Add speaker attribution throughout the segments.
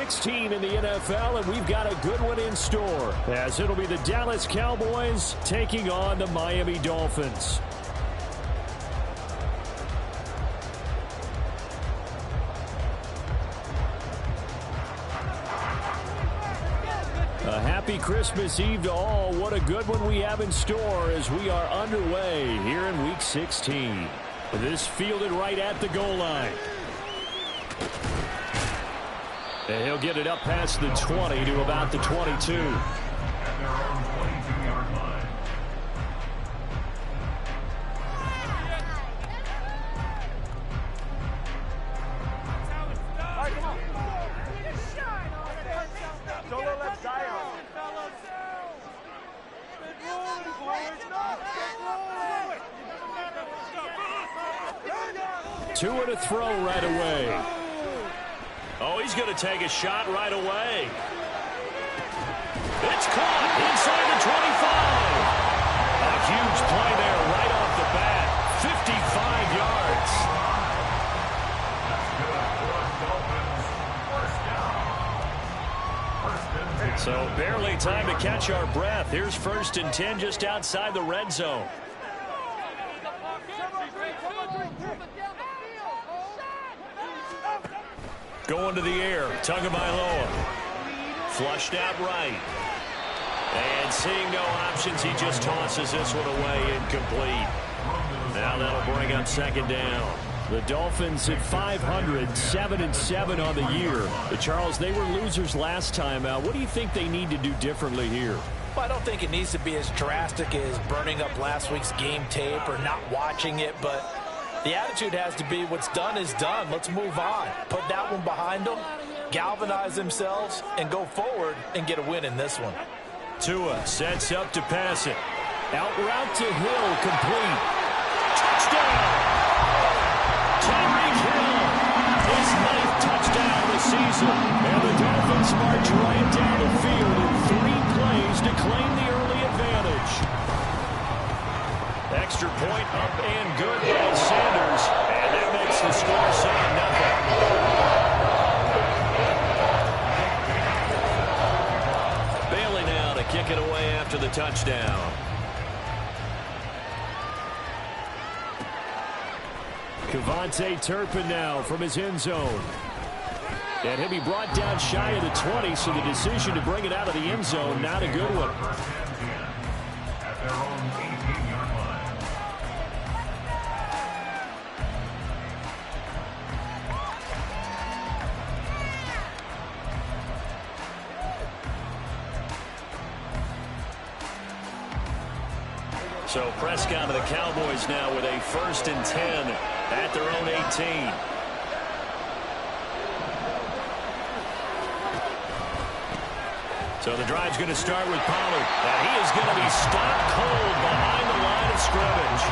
Speaker 1: 16 in the NFL, and we've got a good one in store, as it'll be the Dallas Cowboys taking on the Miami Dolphins. A happy Christmas Eve to all. What a good one we have in store as we are underway here in Week 16. This fielded right at the goal line. And he'll get it up past the 20 to about the 22. Two and a throw right away. Oh, he's going to take a shot right away. It's caught inside the 25. A huge play there right off the bat. 55 yards. So barely time to catch our breath. Here's 1st and 10 just outside the red zone. Going to the air, Tagovailoa. Flushed out right. And seeing no options, he just tosses this one away incomplete. Now that'll bring up 2nd down. The Dolphins at 500, 7-7 on the year. Charles, they were losers last time out. What do you think they need to do differently here?
Speaker 2: Well, I don't think it needs to be as drastic as burning up last week's game tape or not watching it, but the attitude has to be what's done is done. Let's move on. Put that one behind them, galvanize themselves, and go forward and get a win in this one.
Speaker 1: Tua sets up to pass it. Out route to Hill, complete. Touchdown! Tyreek Hill, his 9th touchdown of the season. And the Dolphins march right down the field in 3 plays to claim the early advantage. Extra point up and good by Sanders. And that makes the score 7-0. Bailey now to kick it away after the touchdown. Kevontae Turpin now from his end zone. And he'll be brought down shy of the 20, so the decision to bring it out of the end zone, not a good one. So Prescott of the Cowboys now with a 1st and 10 at their own 18. So the drive's going to start with Pollard. And he is going to be stopped cold behind the line of scrimmage.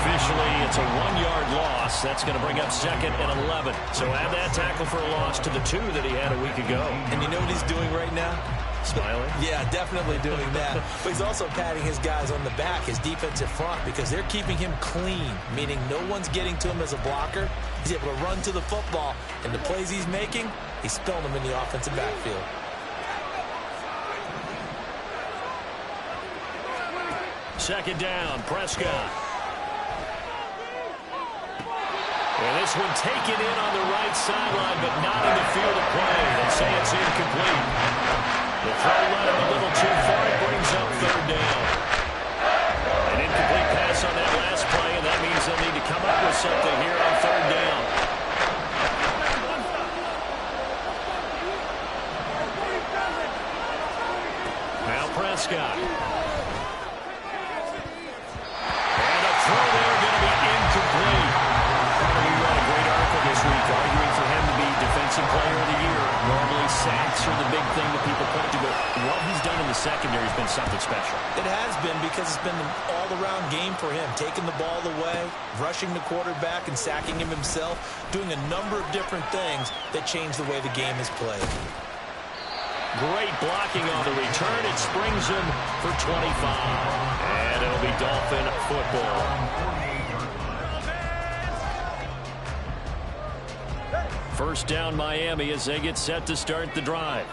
Speaker 1: Officially, it's a 1-yard loss. That's going to bring up 2nd and 11. So add that tackle for a loss to the 2 that he had a week ago.
Speaker 2: And you know what he's doing right now?
Speaker 1: Smiling?
Speaker 2: Yeah, definitely doing that. But he's also patting his guys on the back, his defensive front, because they're keeping him clean, meaning no one's getting to him as a blocker. He's able to run to the football, and the plays he's making, he's spilling them in the offensive backfield.
Speaker 1: Second down, Prescott. And this one taken in on the right sideline, but not in the field of play. They say it's incomplete. The throw led him a little too far. It brings up 3rd down. An incomplete pass on that last play, and that means they'll need to come up with something here on 3rd down. Now Prescott. And a throw there going to be incomplete. You read a great article this week arguing for him to be Defensive Player of the Year. Normally sacks are the big thing that people point to, but what he's done in the secondary has been something special.
Speaker 2: It has been, because it's been an all-around game for him, taking the ball away, rushing the quarterback and sacking him himself, doing a number of different things that change the way the game is played.
Speaker 1: Great blocking on the return. It springs him for 25. And it'll be Dolphin football. First down Miami as they get set to start the drive.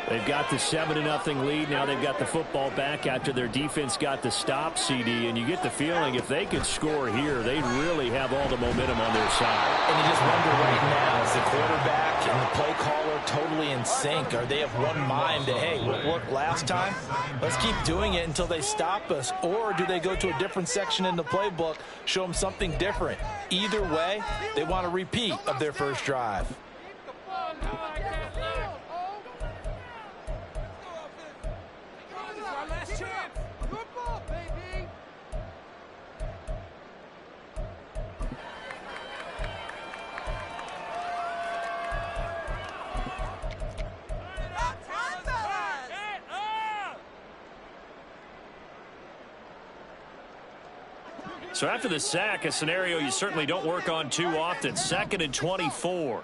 Speaker 1: They've got the 7-0 lead. Now they've got the football back after their defense got the stop, CD. And you get the feeling if they could score here, they'd really have all the momentum on their side.
Speaker 2: And you just wonder right now, is the quarterback and the play caller totally in sync? Are they of one mind that, hey, what worked last time? Let's keep doing it until they stop us. Or do they go to a different section in the playbook, show them something different? Either way, they want a repeat of their first drive.
Speaker 1: So after the sack, a scenario you certainly don't work on too often. 2nd and 24.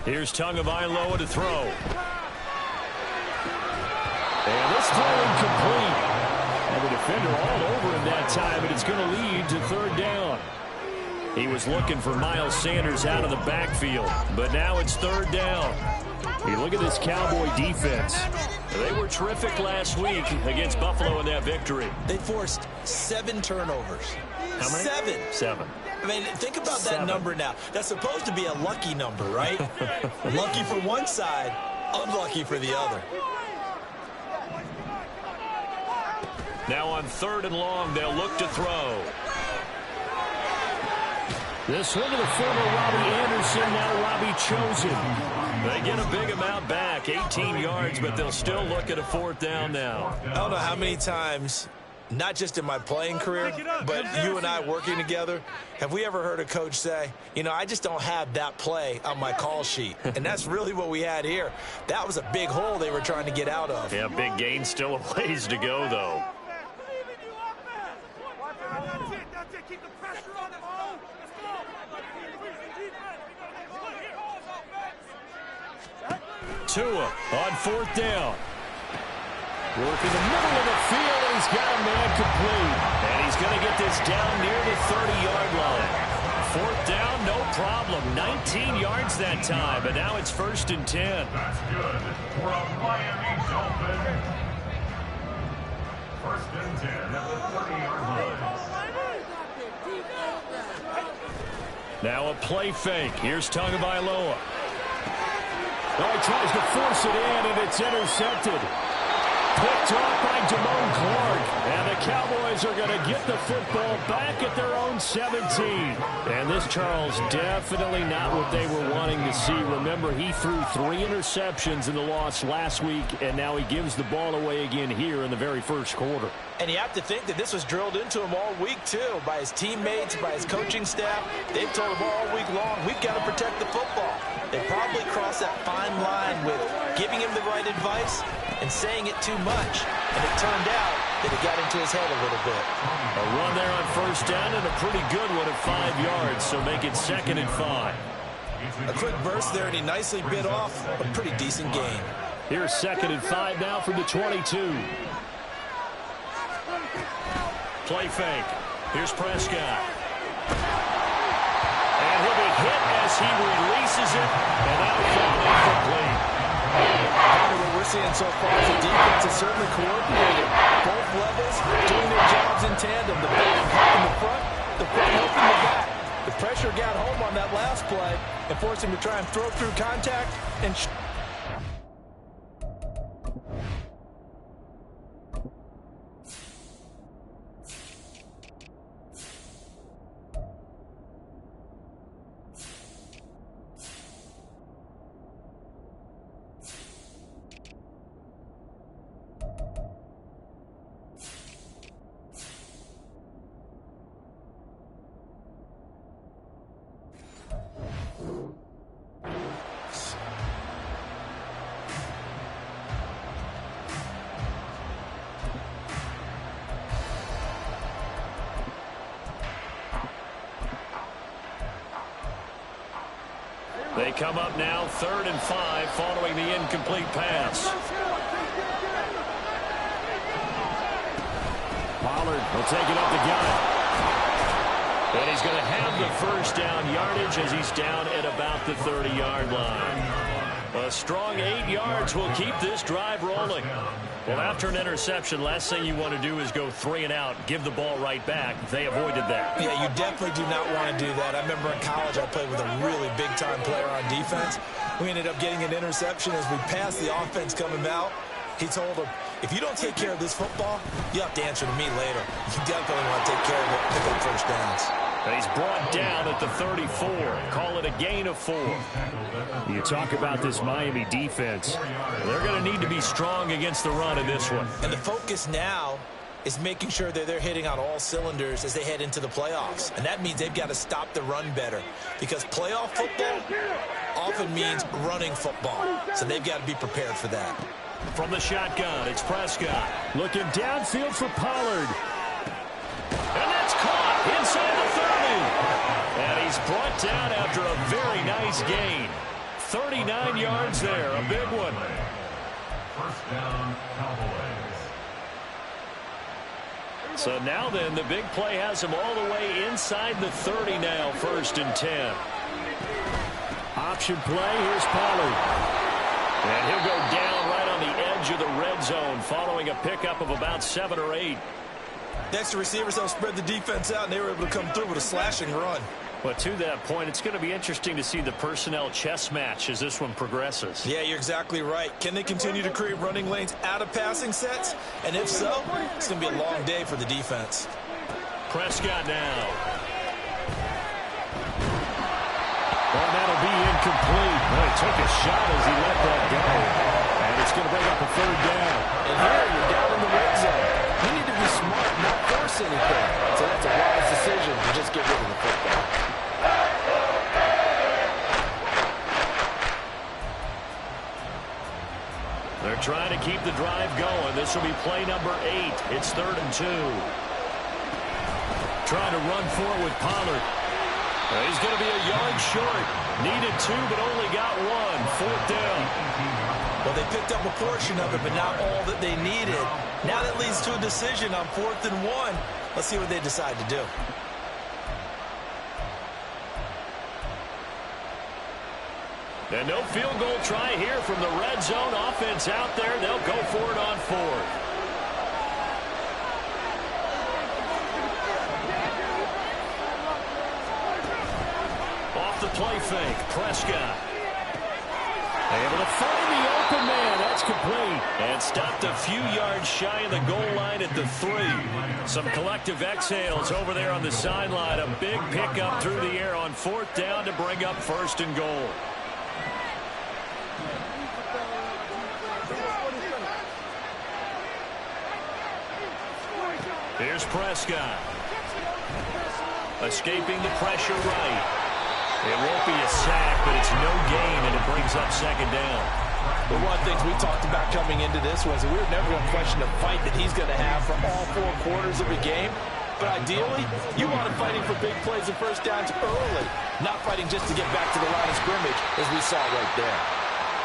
Speaker 1: Here's Tagovailoa to throw. And this throw incomplete. And the defender all over him that time, and it's going to lead to 3rd down. He was looking for Miles Sanders out of the backfield, but now it's 3rd down. You look at this Cowboy defense. They were terrific last week against Buffalo in that victory.
Speaker 2: They forced 7 turnovers.
Speaker 1: How many?
Speaker 2: 7. I mean, think about that number now. That's supposed to be a lucky number, right? Lucky for one side, unlucky for the other.
Speaker 1: Now on 3rd and long, they'll look to throw. This one to the former Robbie Anderson, now Robbie Chosen. They get a big amount back, 18 yards, but they'll still look at a 4th down now.
Speaker 2: I don't know how many times, not just in my playing career, but you and I working together, have we ever heard a coach say, you know, I just don't have that play on my call sheet. And that's really what we had here. That was a big hole they were trying to get out of.
Speaker 1: Yeah, big gain, still a ways to go, though. Tua on 4th down. Working the middle of the field, and he's got a man complete. And he's going to get this down near the 30-yard line. 4th down, no problem. 19 yards that time, but now it's 1st and 10.
Speaker 3: That's good for a Miami Dolphin. 1st and 10 at the 30-yard line.
Speaker 1: Now a play fake. Here's Tagovailoa. Oh, he tries to force it in, and it's intercepted. Picked off by Damone Clark. And the Cowboys are going to get the football back at their own 17. And this, Charles, definitely not what they were wanting to see. Remember, he threw 3 interceptions in the loss last week, and now he gives the ball away again here in the very first quarter.
Speaker 2: And you have to think that this was drilled into him all week, too, by his teammates, by his coaching staff. They've told him all week long, we've got to protect the football. They probably crossed that fine line with giving him the right advice and saying it too much. And it turned out that it got into his head a little bit.
Speaker 1: A run there on 1st down and a pretty good one at 5 yards, so make it 2nd and 5.
Speaker 2: A quick burst there, and he nicely bit off a pretty decent gain.
Speaker 1: Here's 2nd and 5 now from the 22. Play fake. Here's Prescott. And he'll be hit as he releases it, and that'll fall incomplete.
Speaker 2: What we're seeing so far is the defense is certainly coordinated. Both levels doing their jobs in tandem. The back helping the front helping the back. The pressure got home on that last play and forced him to try and throw through contact and
Speaker 1: They come up now 3rd and 5 following the incomplete pass. Pollard will take it up the gut. And he's going to have the first down yardage as he's down at about the 30-yard line. A strong 8 yards will keep this drive rolling. Well, after an interception, last thing you want to do is go 3 and out, give the ball right back. They avoided that.
Speaker 2: Yeah, you definitely do not want to do that. I remember in college I played with a really big-time player on defense. We ended up getting an interception as we passed the offense coming out. He told him, if you don't take care of this football, you have to answer to me later. You definitely want to take care of it, pick up first downs.
Speaker 1: And he's brought down at the 34. Call it a gain of 4. You talk about this Miami defense. They're going to need to be strong against the run in this one.
Speaker 2: And the focus now is making sure that they're hitting on all cylinders as they head into the playoffs. And that means they've got to stop the run better. Because playoff football often means running football. So they've got to be prepared for that.
Speaker 1: From the shotgun, it's Prescott. Looking downfield for Pollard. And that's caught inside the 30. And he's brought down after a very nice gain. 39 yards there, a big one.
Speaker 3: First down, Cowboys.
Speaker 1: So now then, the big play has him all the way inside the 30 now, 1st and 10. Option play, here's Pollard. And he'll go down right on the edge of the red zone following a pickup of about 7 or 8.
Speaker 2: Next, the receivers don't spread the defense out, and they were able to come through with a slashing run.
Speaker 1: But to that point, it's going to be interesting to see the personnel chess match as this one progresses.
Speaker 2: Yeah, you're exactly right. Can they continue to create running lanes out of passing sets? And if so, it's going to be a long day for the defense.
Speaker 1: Prescott now. Well, that'll be incomplete. Well, he took a shot as he let that go. And it's going to bring up a 3rd down.
Speaker 2: And here you're down in the red zone. You need to be smart, not force anything. So that's a wise decision to just get rid of the football.
Speaker 1: They're trying to keep the drive going. This will be play number 8. It's 3rd and 2. Trying to run for it with Pollard. He's going to be a yard short. Needed 2, but only got 1. 4th down.
Speaker 2: Well, they picked up a portion of it, but not all that they needed. Now that leads to a decision on 4th and 1. Let's see what they decide to do.
Speaker 1: And no field goal try here from the red zone. Offense out there. They'll go for it on 4th. Off the play fake. Prescott. Able to find the open man. That's complete. And stopped a few yards shy of the goal line at the 3. Some collective exhales over there on the sideline. A big pickup through the air on 4th down to bring up 1st and goal. Here's Prescott. Escaping the pressure right. It won't be a sack, but it's no gain, and it brings up 2nd down.
Speaker 2: But one of the things we talked about coming into this was that we were never going to question the fight that he's going to have for all 4 quarters of a game. But ideally, you want him fighting for big plays and first downs early, not fighting just to get back to the line of scrimmage, as we saw right there.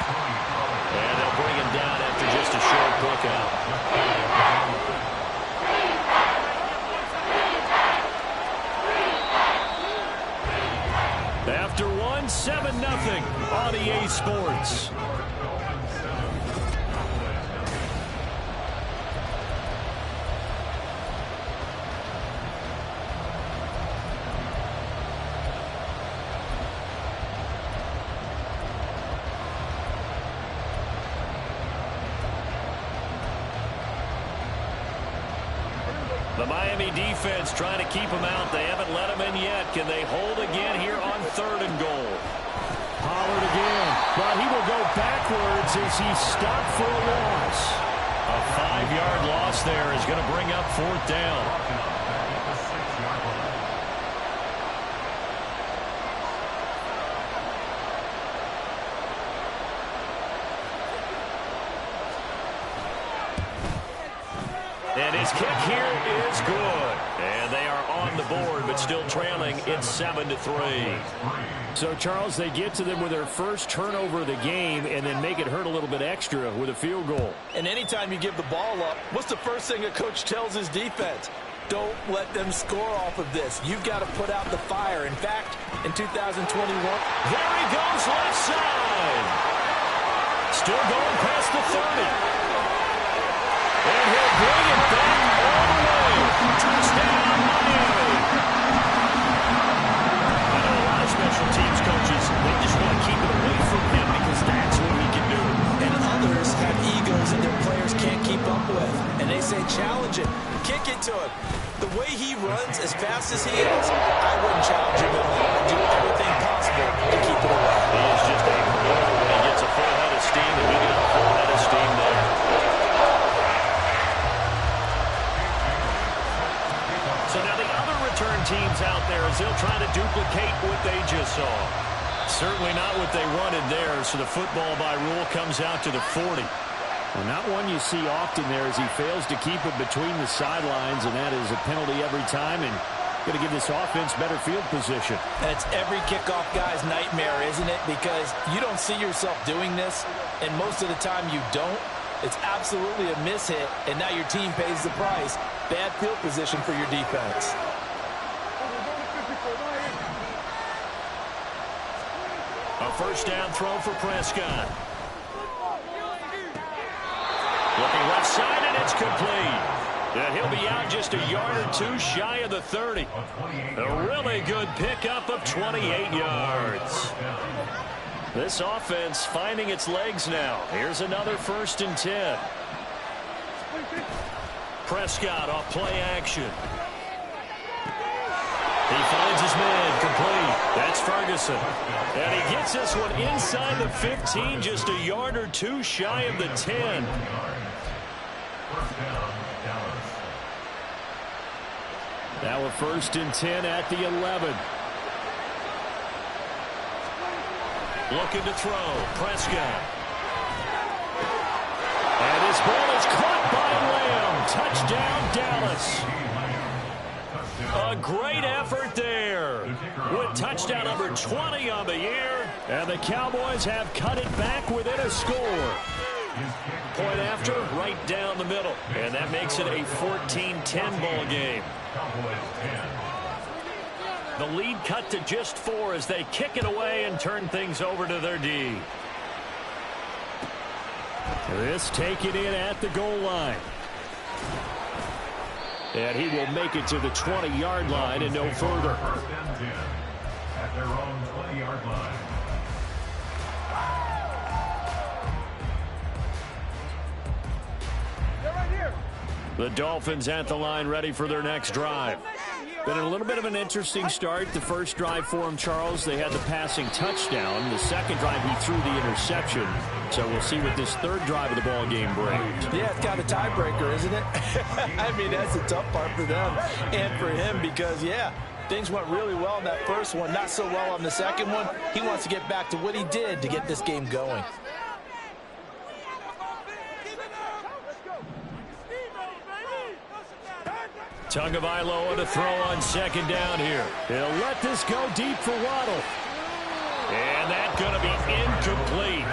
Speaker 1: And they'll bring him down after just a short pickup. After 1, 7-0 on EA Sports. The Miami defense trying to keep him out. They haven't let him in yet. Can they hold again here on 3rd and goal? Pollard again. But he will go backwards as he's stopped for a loss. A 5-yard loss there is going to bring up 4th down. And his kick here is good. And they are on the board, but still trailing. It's 7-3. So, Charles, they get to them with their first turnover of the game and then make it hurt a little bit extra with a field goal.
Speaker 2: And anytime you give the ball up, what's the first thing a coach tells his defense? Don't let them score off of this. You've got to put out the fire. In fact, in 2021,
Speaker 1: there he goes left side. Still going past the 30. And he'll bring it back all the way. Touchdown, Miami. I know a lot of special teams coaches, they just want to keep it away from him because that's what he can do.
Speaker 2: and others have egos that their players can't keep up with. And they say, challenge it, kick it to him. The way he runs as fast as he is, I wouldn't challenge him at all. I'd do everything possible to keep it away.
Speaker 1: He is just a blower when he gets a full head of steam, and he got a full head of steam there. So now the other return teams out there as they'll try to duplicate what they just saw. Certainly not what they wanted there, so the football by rule comes out to the 40.
Speaker 4: Well, not one you see often there as he fails to keep it between the sidelines, and that is a penalty every time, and going to give this offense better field position.
Speaker 2: And it's every kickoff guy's nightmare, isn't it? Because you don't see yourself doing this, and most of the time you don't. It's absolutely a miss-hit, and now your team pays the price. Bad field position for your defense.
Speaker 1: A first down throw for Prescott. Looking left side, and it's complete. And he'll be out just a yard or two shy of the 30. A really good pickup of 28 yards. This offense finding its legs now. Here's another 1st and 10. Prescott off play action. He finds his man complete. That's Ferguson. And he gets this one inside the 15, just a yard or two shy of the 10.
Speaker 4: Now a 1st and 10 at the 11.
Speaker 1: Looking to throw. Prescott. And his ball is caught by Lamb. Touchdown, Dallas. A great effort there. With touchdown number 20 on the year. And the Cowboys have cut it back within a score. Point after, right down the middle. And that makes it a 14-10 ball game. The lead cut to just 4 as they kick it away and turn things over to their D.
Speaker 4: This taken in at the goal line.
Speaker 1: And he will make it to the 20-yard line and no further.
Speaker 3: First and 10 at their own 20-yard line.
Speaker 1: The Dolphins at the line ready for their next drive.
Speaker 4: Been a little bit of an interesting start. The first drive for him, Charles, they had the passing touchdown. The second drive, he threw the interception. So we'll see what this third drive of the ball game brings.
Speaker 2: Yeah, it's got a tiebreaker, isn't it? I mean, that's the tough part for them and for him because, yeah, things went really well in that first one, not so well on the second one. He wants to get back to what he did to get this game going.
Speaker 1: Tagovailoa to throw on second down here. He'll let this go deep for Waddle. And that's going to be incomplete.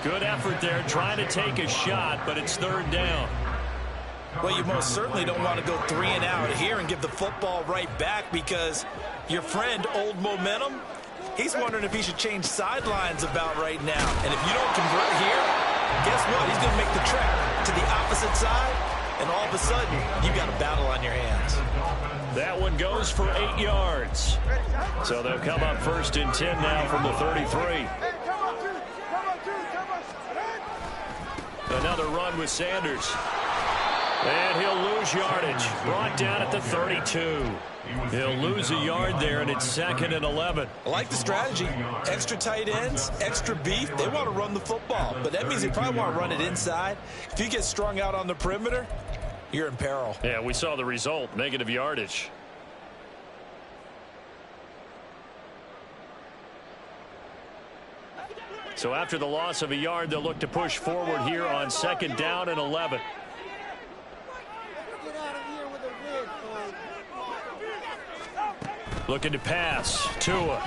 Speaker 1: Good effort there trying to take a shot, but it's third down.
Speaker 2: Well, you most certainly don't want to go 3 and out here and give the football right back because your friend, Old Momentum, he's wondering if he should change sidelines about right now. And if you don't convert here, guess what? He's going to make the trek to the opposite side. And all of a sudden, you've got a battle on your hands.
Speaker 1: That one goes for 8 yards. So they'll come up 1st and 10 now from the 33. Another run with Sanders. And he'll lose yardage. Brought down at the 32. He'll lose a yard there, and it's 2nd and 11.
Speaker 2: I like the strategy. Extra tight ends, extra beef. They want to run the football, but that means they probably want to run it inside. If you get strung out on the perimeter, you're in peril.
Speaker 1: Yeah, we saw the result, negative yardage. So after the loss of a yard, they'll look to push forward here on 2nd down and 11. Looking to pass. Tua.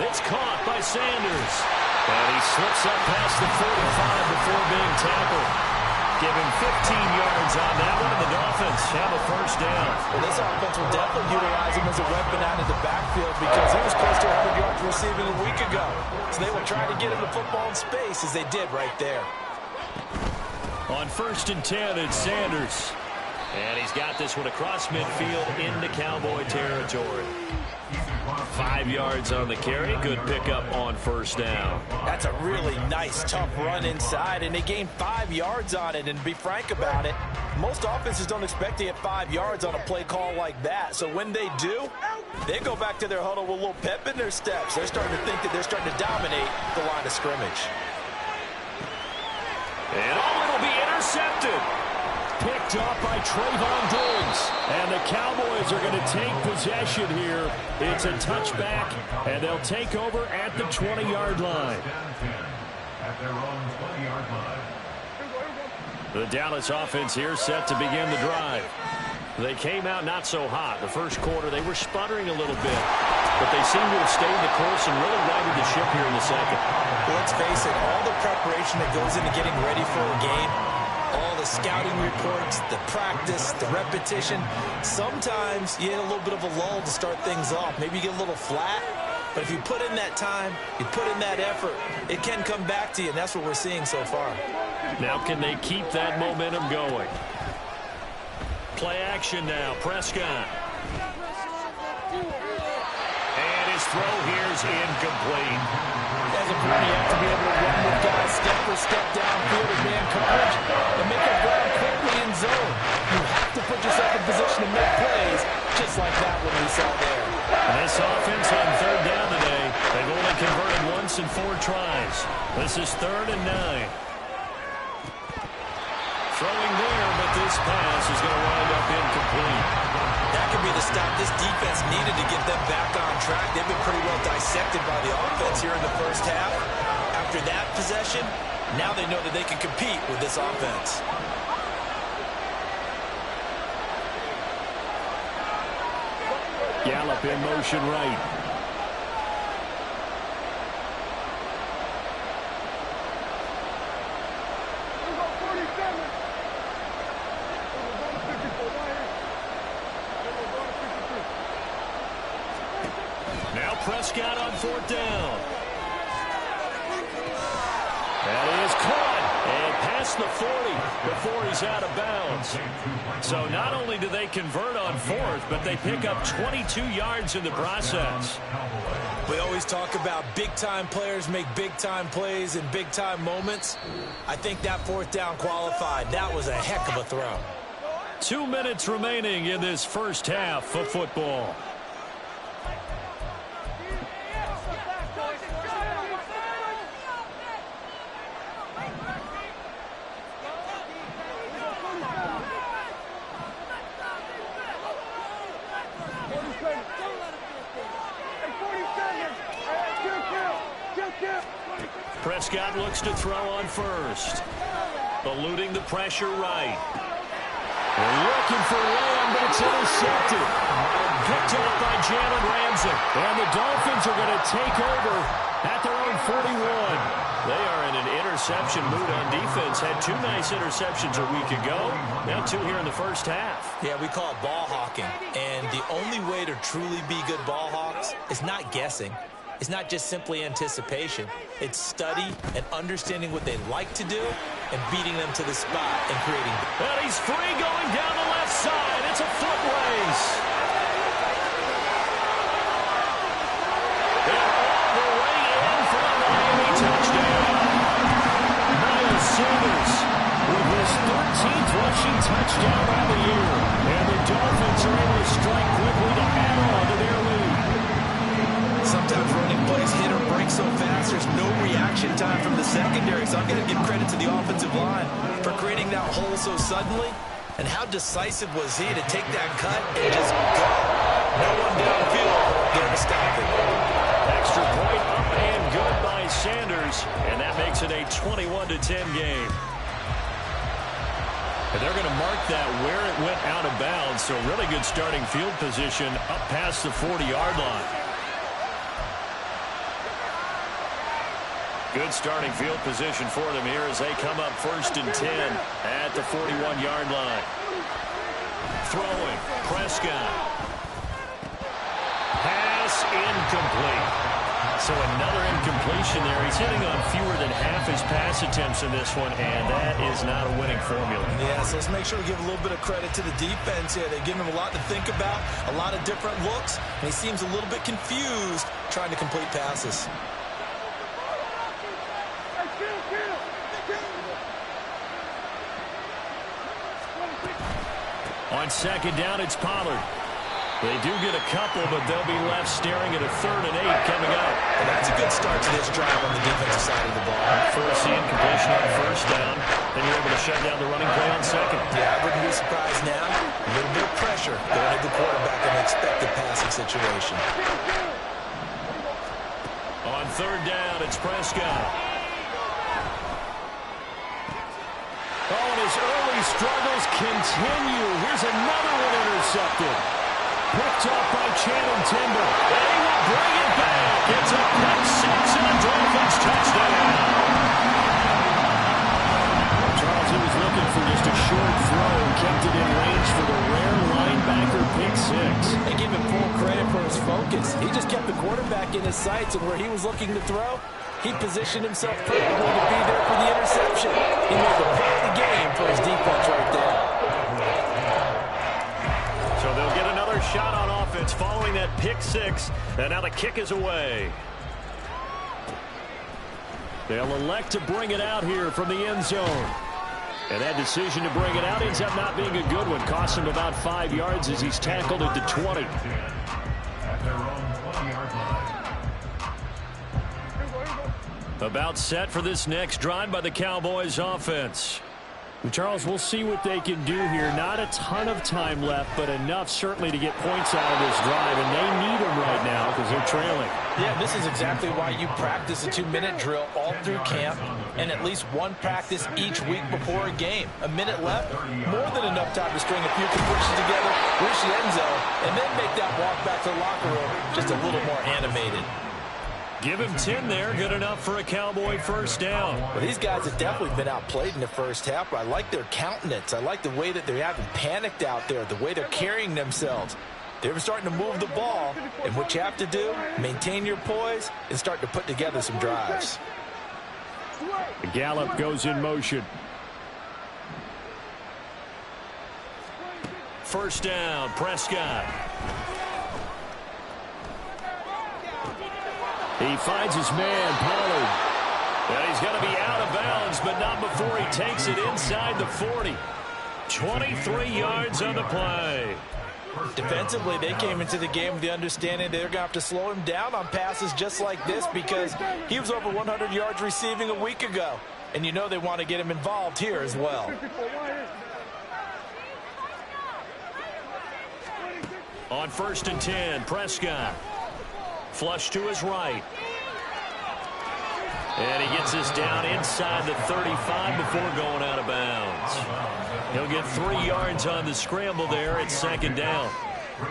Speaker 1: It's caught by Sanders. And he slips up past the 45 before being tackled. Give him 15 yards on that one, and the Dolphins have a first down.
Speaker 2: Well, this offense will definitely utilize him as a weapon out of the backfield because he was close to 100 yards receiving a week ago. So they will try to get him the football in space as they did right there.
Speaker 1: On 1st and 10, it's Sanders. And he's got this one across midfield into Cowboy territory. 5 yards on the carry. Good pickup on first down.
Speaker 2: That's a really nice, tough run inside, and they gained 5 yards on it. And to be frank about it, most offenses don't expect to get 5 yards on a play call like that. So when they do, they go back to their huddle with a little pep in their steps. They're starting to think that they're starting to dominate the line of scrimmage.
Speaker 1: And it'll be intercepted.
Speaker 4: Picked off by Trayvon Diggs. And the Cowboys are going to take possession here. It's a touchback, and they'll take over at the 20-yard line.
Speaker 3: At their own 20-yard line.
Speaker 1: The Dallas offense here set to begin the drive. They came out not so hot. The first quarter, they were sputtering a little bit, but they seem to have stayed the course and really righted the ship here in the second.
Speaker 2: Well, let's face it, all the preparation that goes into getting ready for a game, all the scouting reports, the practice, the repetition, sometimes you get a little bit of a lull to start things off. Maybe you get a little flat, but if you put in that time, you put in that effort, it can come back to you, and that's what we're seeing so far.
Speaker 1: Now can they keep that momentum going? Play action now, Prescott. And his throw here is incomplete.
Speaker 2: As a player, you have to be able to run with guys step for step downfield in man coverage and make a grab quickly in zone. You have to put yourself in position to make plays, just like that one we saw there.
Speaker 1: This offense on 3rd down today, they've only converted once in 4 tries. This is 3rd and 9. Throwing there, but this pass is going to wind up incomplete.
Speaker 2: That could be the stop this defense needed to get them back on track. They've been pretty well dissected by the offense here in the first half. After that possession, now they know that they can compete with this offense.
Speaker 4: Gallup in motion right.
Speaker 1: Now Prescott on 4th down. That is caught and past the 40 before he's out of bounds. So not only do they convert on 4th, but they pick up 22 yards in the process.
Speaker 2: We always talk about big-time players make big-time plays in big-time moments. I think that 4th down qualified. That was a heck of a throw.
Speaker 1: 2 minutes remaining in this first half of football. Prescott looks to throw on 1st. Eluding the pressure right.
Speaker 4: They're looking for Lamb, but it's intercepted.
Speaker 1: Picked off by Jalen Ramsey.
Speaker 4: And the Dolphins are going to take over at their own 41.
Speaker 1: They are in an interception mood on defense. Had 2 nice interceptions a week ago. Now 2 here in the first half.
Speaker 2: Yeah, we call it ball hawking. And the only way to truly be good ball hawks is not guessing. It's not just simply anticipation. It's study and understanding what they like to do and beating them to the spot and creating.
Speaker 1: And he's free going down the left side. It's a foot race. They're all the way in for a Miami touchdown. Miles Sanders with his 13th rushing touchdown on the year. And the Dolphins are able to strike quickly to add on to their lead.
Speaker 2: Sometimes running plays hit or break so fast, there's no reaction time from the secondary. So I'm going to give credit to the offensive line for creating that hole so suddenly. And how decisive was he to take that cut and just go. No one downfield there to stop it.
Speaker 1: Extra point up and good by Sanders. And that makes it a 21-10 game. And they're going to mark that where it went out of bounds. So really good starting field position up past the 40-yard line. Good starting field position for them here as they come up 1st and 10 at the 41-yard line. Throwing, Prescott. Pass incomplete. So another incompletion there. He's hitting on fewer than half his pass attempts in this one, and that is not a winning formula.
Speaker 2: Yeah, so let's make sure we give a little bit of credit to the defense here. They're giving him a lot to think about, a lot of different looks, and he seems a little bit confused trying to complete passes.
Speaker 1: On 2nd down, it's Pollard. They do get a couple, but they'll be left staring at a 3rd and 8 coming up.
Speaker 2: And that's a good start to this drive on the defensive side of the ball.
Speaker 1: First, the incompletion on 1st down. Then you're able to shut down the running play on 2nd.
Speaker 2: Yeah, I wouldn't be surprised now. A little bit of pressure going at the quarterback in an expected passing situation.
Speaker 1: On 3rd down, it's Prescott. Oh, and his early struggles continue. Here's another one intercepted. Picked up by Channing Timber. And he will bring it back. It's a pick 6 and a Dolphins touchdown.
Speaker 4: Charles, he was looking for just a short throw and kept it in range for the rare linebacker pick 6.
Speaker 2: And give him full credit for his focus. He just kept the quarterback in his sights, and where he was looking to throw, he positioned himself perfectly to be there for the interception. He made the pick of the game for his defense right there.
Speaker 1: So they'll get another shot on offense following that pick 6. And now the kick is away. They'll elect to bring it out here from the end zone. And that decision to bring it out ends up not being a good one. Costs him about 5 yards as he's tackled at the 20.
Speaker 3: At their own 20-yard line.
Speaker 1: About set for this next drive by the Cowboys offense.
Speaker 4: Charles, we'll see what they can do here. Not a ton of time left, but enough certainly to get points out of this drive, and they need them right now because they're trailing.
Speaker 2: Yeah, this is exactly why you practice a 2-minute drill all through camp and at least one practice each week before a game. A minute left, more than enough time to string a few completions together, reach the end zone, and then make that walk back to the locker room just a little more animated.
Speaker 1: Give him 10 there. Good enough for a Cowboy 1st down.
Speaker 2: Well, these guys have definitely been outplayed in the first half, but I like their countenance. I like the way that they haven't panicked out there, the way they're carrying themselves. They're starting to move the ball, and what you have to do, maintain your poise and start to put together some drives.
Speaker 4: Gallup goes in motion.
Speaker 1: 1st down, Prescott.
Speaker 4: He finds his man, Pollard.
Speaker 1: And he's going to be out of bounds, but not before he takes it inside the 40. 23 yards on the play.
Speaker 2: Defensively, they came into the game with the understanding they're going to have to slow him down on passes just like this because he was over 100 yards receiving a week ago. And you know they want to get him involved here as well.
Speaker 1: On 1st and 10, Prescott. Flush to his right. And he gets this down inside the 35 before going out of bounds. He'll get 3 yards on the scramble there at 2nd down.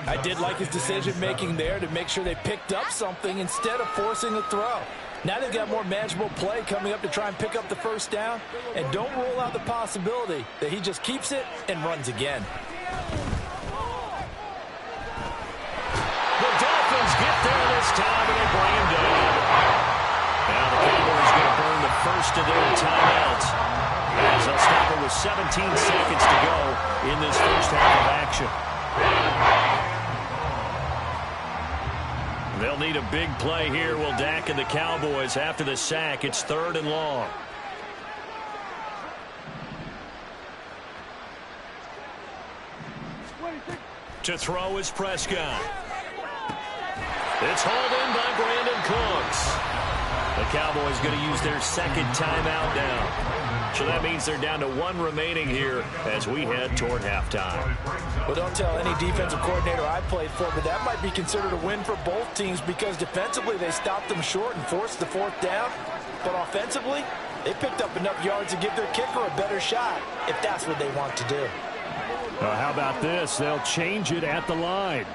Speaker 2: I did like his decision-making there to make sure they picked up something instead of forcing the throw. Now they've got more manageable play coming up to try and pick up the 1st down. And don't rule out the possibility that he just keeps it and runs again.
Speaker 1: The Dolphins get there this time, and they bring him down. Now the Cowboys going to burn the first of their timeouts as they'll stop it with 17 seconds to go in this first half of action. They'll need a big play here. Will Dak and the Cowboys after the sack. It's 3rd and long. To throw is Prescott. It's hauled in by Brandon Cooks. The Cowboys going to use their 2nd timeout now. So that means they're down to 1 remaining here as we head toward halftime.
Speaker 2: Well, don't tell any defensive coordinator I played for, but that might be considered a win for both teams because defensively they stopped them short and forced the 4th down. But offensively, they picked up enough yards to give their kicker a better shot if that's what they want to do.
Speaker 4: How about this? They'll change it at the line.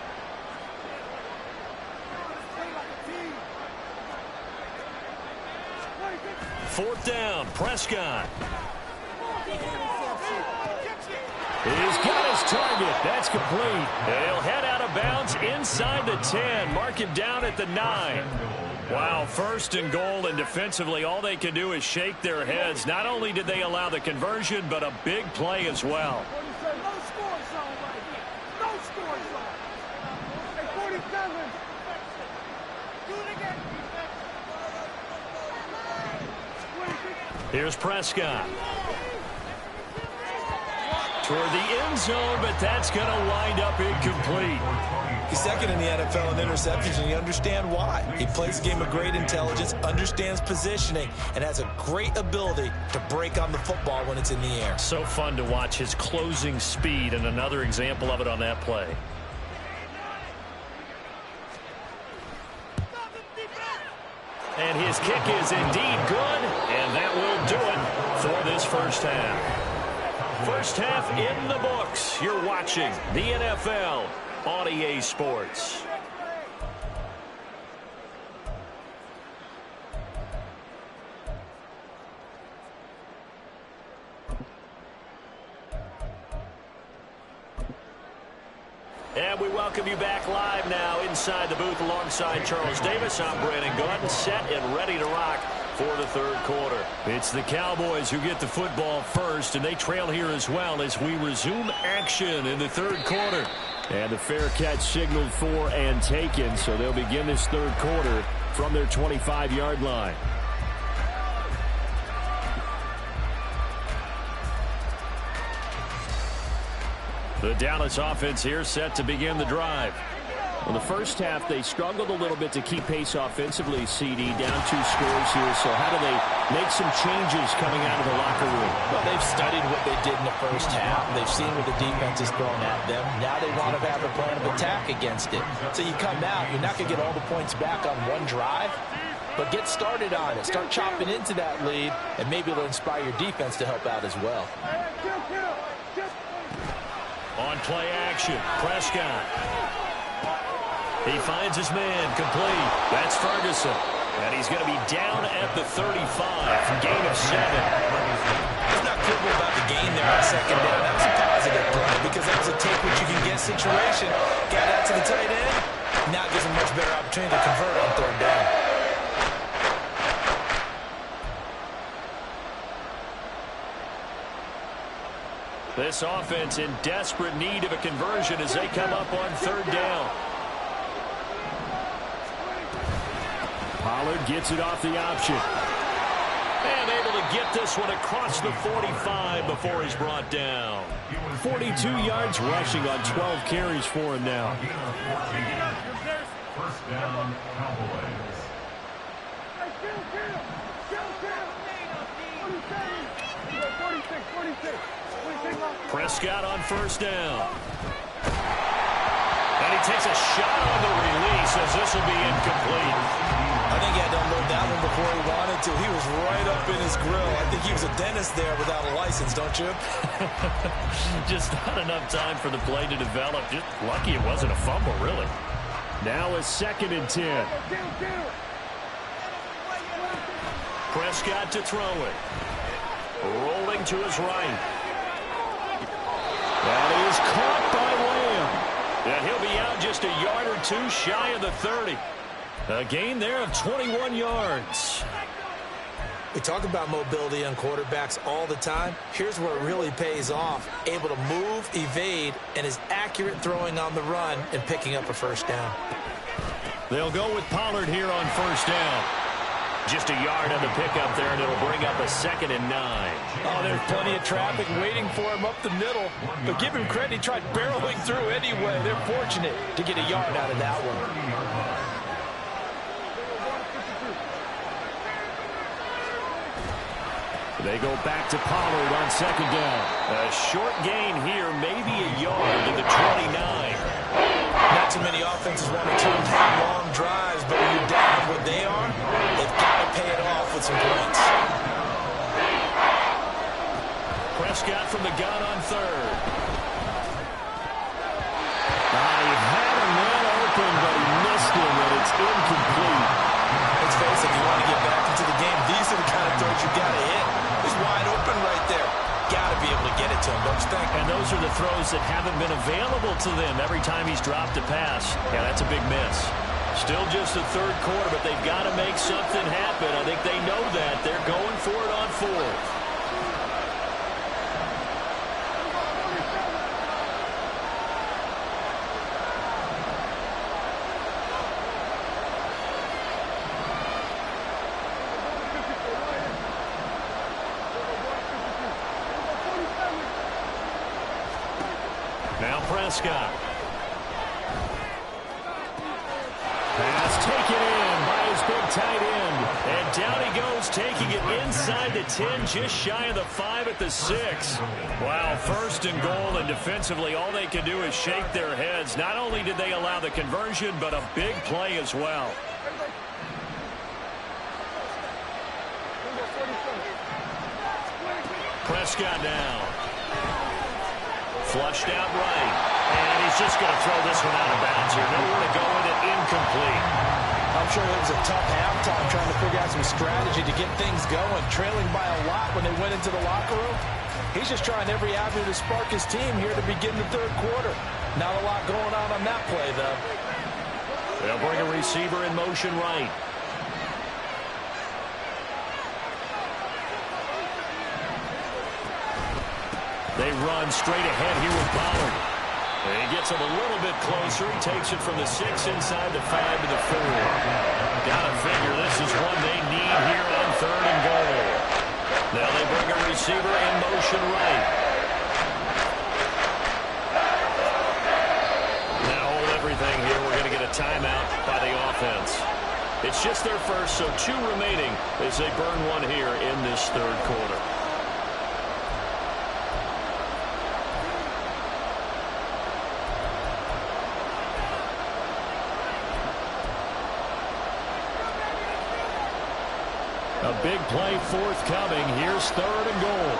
Speaker 1: 4th down. Prescott. He's got his target. That's complete. He'll head out of bounds inside the 10. Mark him down at the 9. Wow, 1st and goal, and defensively all they can do is shake their heads. Not only did they allow the conversion, but a big play as well. Here's Prescott. Toward the end zone, but that's going to wind up incomplete.
Speaker 2: He's 2nd in the NFL in interceptions, and you understand why. He plays a game of great intelligence, understands positioning, and has a great ability to break on the football when it's in the air.
Speaker 1: So fun to watch his closing speed, and another example of it on that play. And his kick is indeed good, and that will do it for this first half. First half in the books. You're watching the NFL on EA Sports. And we welcome you back live now inside the booth alongside Charles Davis. I'm Brandon Gordon, set and ready to rock for the 3rd quarter. It's the Cowboys who get the football first, and they trail here as well as we resume action in the 3rd quarter. And the fair catch signaled for and taken, so they'll begin this 3rd quarter from their 25-yard line. The Dallas offense here set to begin the drive. Well, the first half, they struggled a little bit to keep pace offensively, CD, down 2 scores here. So how do they make some changes coming out of the locker room?
Speaker 2: Well, they've studied what they did in the first half. They've seen what the defense is throwing at them. Now they want to have a plan of attack against it. So you come out, you're not going to get all the points back on one drive, but get started on it. Start chopping into that lead, and maybe it'll inspire your defense to help out as well.
Speaker 1: On play action, Prescott. He finds his man, complete. That's Ferguson. And he's going to be down at the 35, gain of 7.
Speaker 2: He's not critical about the gain there on 2nd down. That was a positive play because that was a take what you can get situation. Got out to the tight end. Now gives him a much better opportunity to convert on 3rd down.
Speaker 1: This offense in desperate need of a conversion as they come up on 3rd down. Pollard gets it off the option. And able to get this one across the 45 before he's brought down. 42 yards rushing on 12 carries for him now.
Speaker 3: First down, Cowboys.
Speaker 1: Prescott on 1st down. And he takes a shot on the release as this will be incomplete.
Speaker 2: I think he had to unload that one before he wanted to. He was right up in his grill. I think he was a dentist there without a license, don't you?
Speaker 1: Just not enough time for the play to develop. Just lucky it wasn't a fumble, really. Now a 2nd and 10. Prescott to throw it. Rolling to his right. That is caught by Lamb. And he'll be out just a yard or 2 shy of the 30. A gain there of 21 yards.
Speaker 2: We talk about mobility on quarterbacks all the time. Here's where it really pays off. Able to move, evade, and is accurate throwing on the run and picking up a 1st down.
Speaker 1: They'll go with Pollard here on 1st down. Just a yard on the pickup there, and it'll bring up a 2nd and 9.
Speaker 2: Oh, there's plenty of traffic waiting for him up the middle. But give him credit, he tried barreling through anyway. They're fortunate to get a yard out of that one.
Speaker 1: They go back to Pollard on 2nd down. A short gain here, maybe a yard to the 29.
Speaker 2: Not too many offenses want to turn down long drives, but when you're down what they are, they've got to pay it off with some points.
Speaker 1: Prescott from the gun on 3rd. He had a man open, but he missed him, and it's incomplete.
Speaker 2: Let's face it, if you want to get back into the game, these are the kind of throws you think.
Speaker 1: And those are the throws that haven't been available to them every time he's dropped a pass. Yeah, that's a big miss. Still just the third quarter, but they've got to make something happen. I think they know that. They're going for it on fourth. Now Prescott. Pass taken in by his big tight end. And down he goes, taking it inside the 10, just shy of the 5 at the 6. Wow, first and goal, and defensively all they can do is shake their heads. Not only did they allow the conversion, but a big play as well. Prescott now. Flushed out right. And he's just going to throw this one out of bounds here. Nowhere to go with it. Incomplete.
Speaker 2: I'm sure it was a tough halftime trying to figure out some strategy to get things going. Trailing by a lot when they went into the locker room. He's just trying every avenue to spark his team here to begin the third quarter. Not a lot going on that play, though.
Speaker 1: They'll bring a receiver in motion right. They run straight ahead here with Pollard. And he gets him a little bit closer. He takes it from the 6 inside the 5 to the 4. Gotta figure this is one they need here on third and goal. Now they bring a receiver in motion right. Now hold everything here. We're going to get a timeout by the offense. It's just their first, so 2 remaining as they burn one here in this third quarter. A big play forthcoming. Here's third and goal.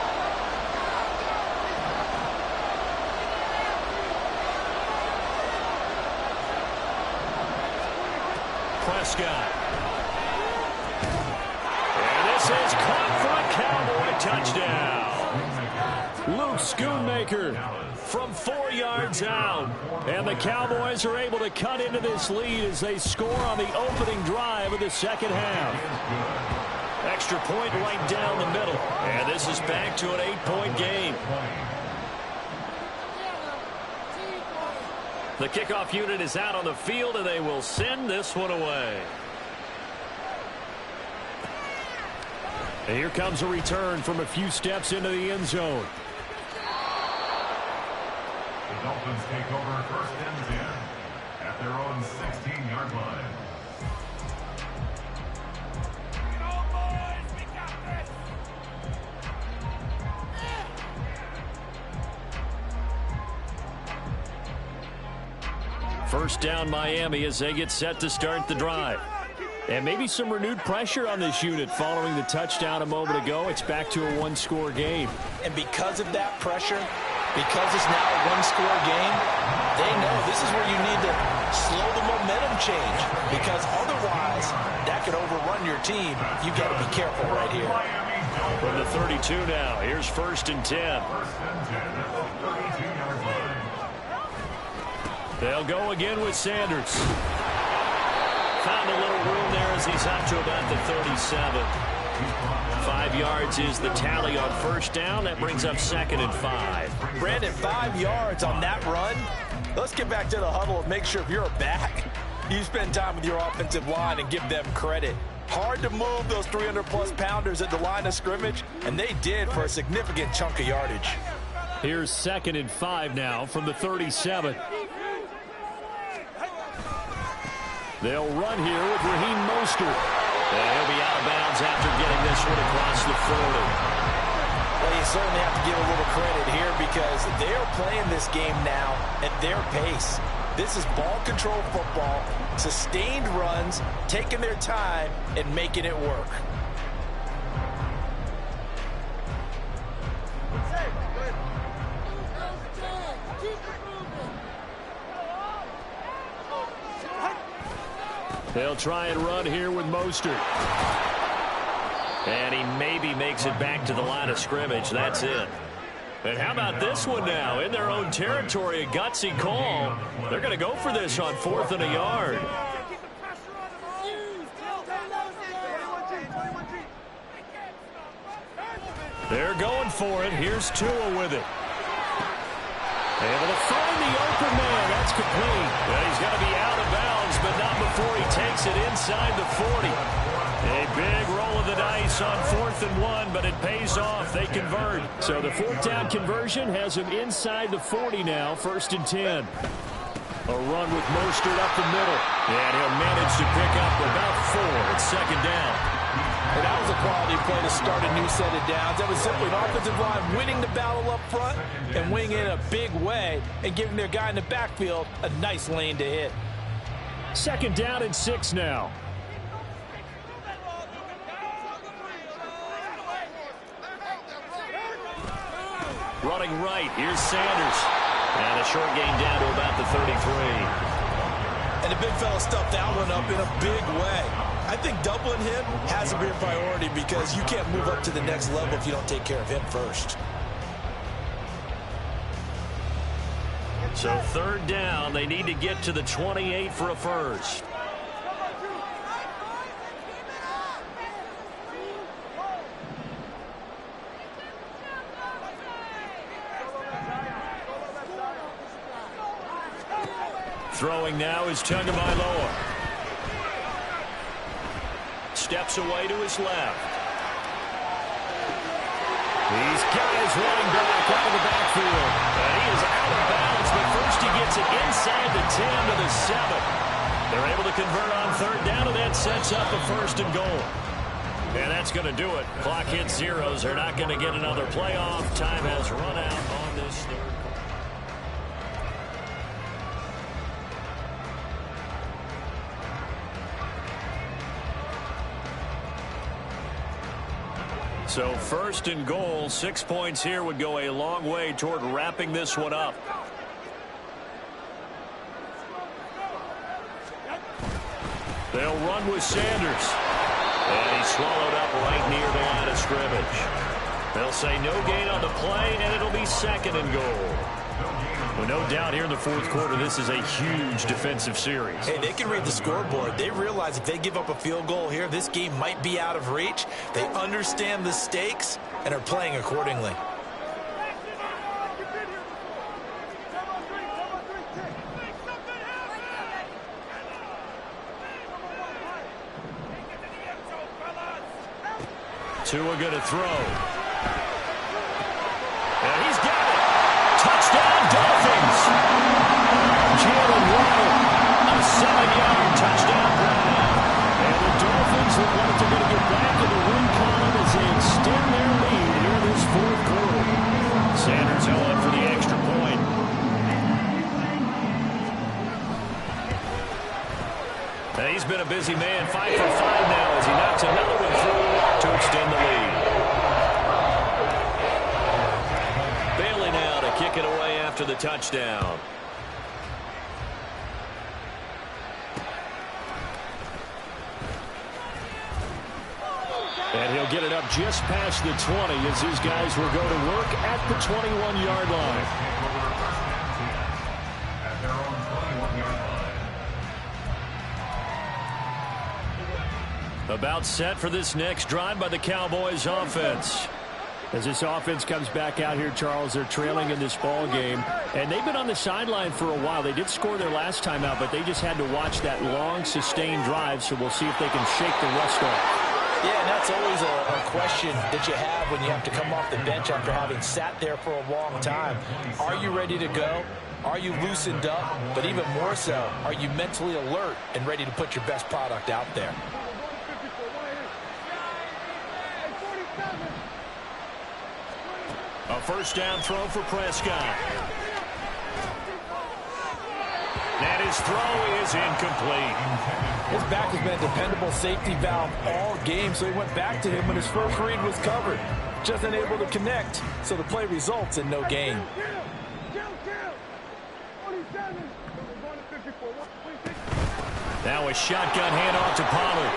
Speaker 1: Prescott. And this is caught for a Cowboy touchdown. Luke Schoonmaker from 4 yards out. And the Cowboys are able to cut into this lead as they score on the opening drive of the second half. Extra point right down the middle. And this is back to an 8-point game. The kickoff unit is out on the field, and they will send this one away. And here comes a return from a few steps into the end zone.
Speaker 3: The Dolphins take over first and 10 at their own 16-yard line.
Speaker 1: First down Miami as they get set to start the drive. And maybe some renewed pressure on this unit following the touchdown a moment ago. It's back to a 1-score game.
Speaker 2: And because of that pressure, because it's now a 1-score game, they know this is where you need to slow the momentum change. Because otherwise, that could overrun your team. You've got to be careful right here.
Speaker 1: From the 32 now, here's first and 10. They'll go again with Sanders. Found a little room there as he's up to about the 37. 5 yards is the tally on first down. That brings up second and 5.
Speaker 2: Brandon, 5 yards on that run. Let's get back to the huddle and make sure if you're a back, you spend time with your offensive line and give them credit. Hard to move those 300-plus pounders at the line of scrimmage, and they did for a significant chunk of yardage.
Speaker 1: Here's second and 5 now from the 37. They'll run here with Raheem Mostert. And he'll be out of bounds after getting this one across the 40.
Speaker 2: Well, you certainly have to give a little credit here because they're playing this game now at their pace. This is ball control football, sustained runs, taking their time and making it work.
Speaker 1: They'll try and run here with Mostert. And he maybe makes it back to the line of scrimmage. That's it.
Speaker 4: And how about this one now? In their own territory, a gutsy call. They're going to go for this on 4th and a yard. They're going for it. Here's Tua with it. Able to find the open man. That's complete. Well, he's going to be out of bounds, but not before he takes it inside the 40. A big roll of the dice on 4th and 1, but it pays off. They convert. So the 4th down conversion has him inside the 40 now, 1st and 10. A run with Mostert up the middle. And he'll manage to pick up about 4 at 2nd down.
Speaker 2: And that was a quality play to start a new set of downs. That was simply an offensive line winning the battle up front and winning it in a big way and giving their guy in the backfield a nice lane to hit.
Speaker 4: 2nd down and 6 now. Running right, here's Sanders. And a short gain down to about the 33.
Speaker 2: And the big fella stuffed that one up in a big way. I think doubling him has to be a priority because you can't move up to the next level if you don't take care of him first.
Speaker 4: So 3rd down, they need to get to the 28 for a first. Throwing now is Tagovailoa. Steps away to his left. He's got his running back out of the backfield. And he is out of bounds, but first he gets it inside the 10 to the 7. They're able to convert on 3rd down, and that sets up a 1st and goal. And that's going to do it. Clock hits zeros. They're not going to get another playoff. Time has run out on this 3rd. So 1st and goal, 6 points here would go a long way toward wrapping this one up. They'll run with Sanders. And he's swallowed up right near the line of scrimmage. They'll say no gain on the play, and it'll be 2nd and goal. Well, no doubt here in the 4th quarter, this is a huge defensive series.
Speaker 2: Hey, they can read the scoreboard. They realize if they give up a field goal here, this game might be out of reach. They understand the stakes and are playing accordingly.
Speaker 4: Tua going to throw. And he's got it. Touchdown, Dolphins. Jalen Waddle, a 7-yard touchdown drive. And the Dolphins look like they're going to get back in the win column as they extend their lead here in this 4th quarter. Sanders going for the extra point. And he's been a busy man, 5 for 5 now as he knocks another one through to extend the lead. Bailey now to kick it away after the touchdown. And he'll get it up just past the 20 as his guys will go to work at the 21-yard line.
Speaker 3: At their own 21-yard line.
Speaker 4: About set for this next drive by the Cowboys offense. As this offense comes back out here, Charles, they're trailing in this ball game. And they've been on the sideline for a while. They did score their last time out, but they just had to watch that long, sustained drive. So we'll see if they can shake the rust off.
Speaker 2: Yeah, and that's always a question that you have when you have to come off the bench after having sat there for a long time. Are you ready to go? Are you loosened up? But even more so, are you mentally alert and ready to put your best product out there?
Speaker 4: A 1st down throw for Prescott. And his throw is incomplete.
Speaker 2: His back has been a dependable safety valve all game, so he went back to him when his first read was covered. Just unable to connect, so the play results in no gain.
Speaker 4: Now a shotgun handoff to Pollard.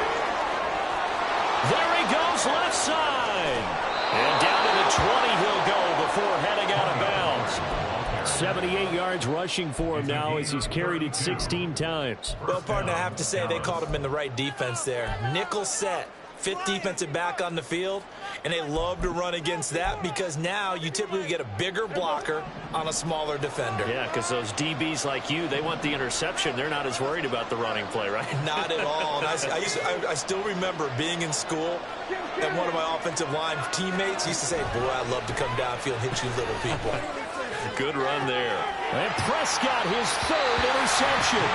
Speaker 4: There he goes, left side. And down to the 20 he'll go
Speaker 1: before heading out of bounds.
Speaker 4: 78 yards rushing for him now as he's carried it 16 times.
Speaker 2: Well, partner, I have to say they caught him in the right defense there. Nickel set. Fifth defensive back on the field, and they love to run against that because now you typically get a bigger blocker on a smaller defender.
Speaker 1: Yeah, because those DBs like you, they want the interception. They're not as worried about the running play, right?
Speaker 2: Not at all. And I still remember being in school, and one of my offensive line teammates used to say, boy, I'd love to come downfield and hit you little people.
Speaker 1: Good run there.
Speaker 4: And Prescott, his third interception.